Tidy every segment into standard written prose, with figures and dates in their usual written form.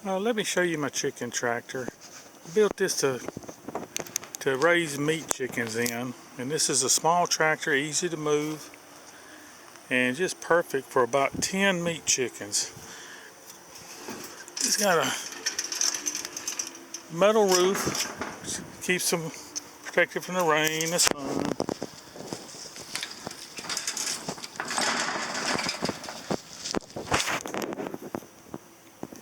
Let me show you my chicken tractor. I built this to raise meat chickens in, and this is a small tractor, easy to move, and just perfect for about 10 meat chickens. It's got a metal roof, which keeps them protected from the rain, the sun.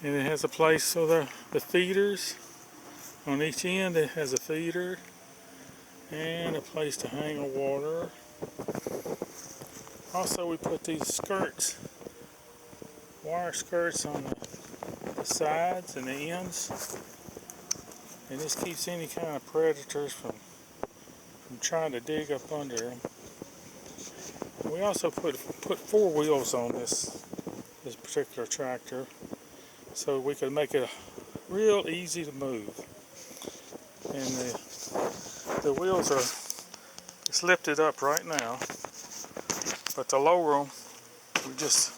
And it has a place for the feeders. On each end it has a feeder and a place to hang a water. Also, we put these skirts, wire skirts on the sides and the ends, and this keeps any kind of predators from trying to dig up under them. We also put 4 wheels on this particular tractor, so we could make it real easy to move. And the wheels are it's lifted up right now, but to lower them, we just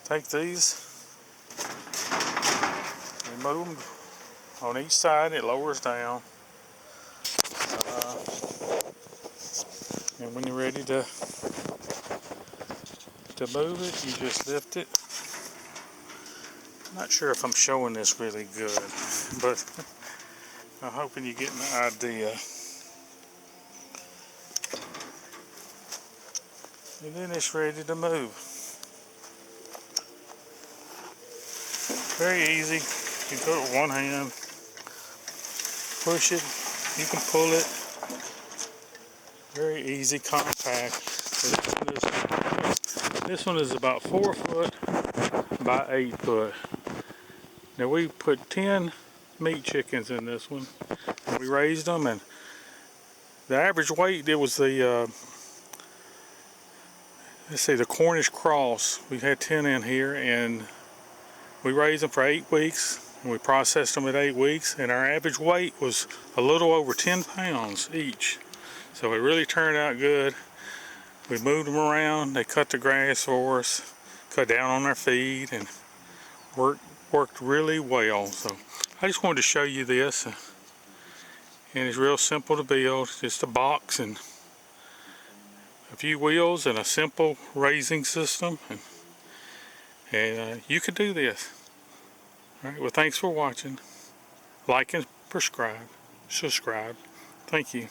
take these and move them on each side. It lowers down, and when you're ready to move it, you just lift it. I'm not sure if I'm showing this really good, but I'm hoping you're getting the idea. And then it's ready to move. Very easy. You do it with one hand. Push it. You can pull it. Very easy, compact. This one is about 4 foot by 8 foot. Now we put 10 meat chickens in this one. We raised them, and the average weight, it was the let's see, the Cornish cross. We had 10 in here, and we raised them for 8 weeks, and we processed them at 8 weeks, and our average weight was a little over 10 pounds each. So it really turned out good. We moved them around. They cut the grass for us, cut down on their feed, and worked really well. So I just wanted to show you this, and it's real simple to build. Just a box and a few wheels and a simple raising system, and you could do this. All right, well, thanks for watching. Like and subscribe. Thank you.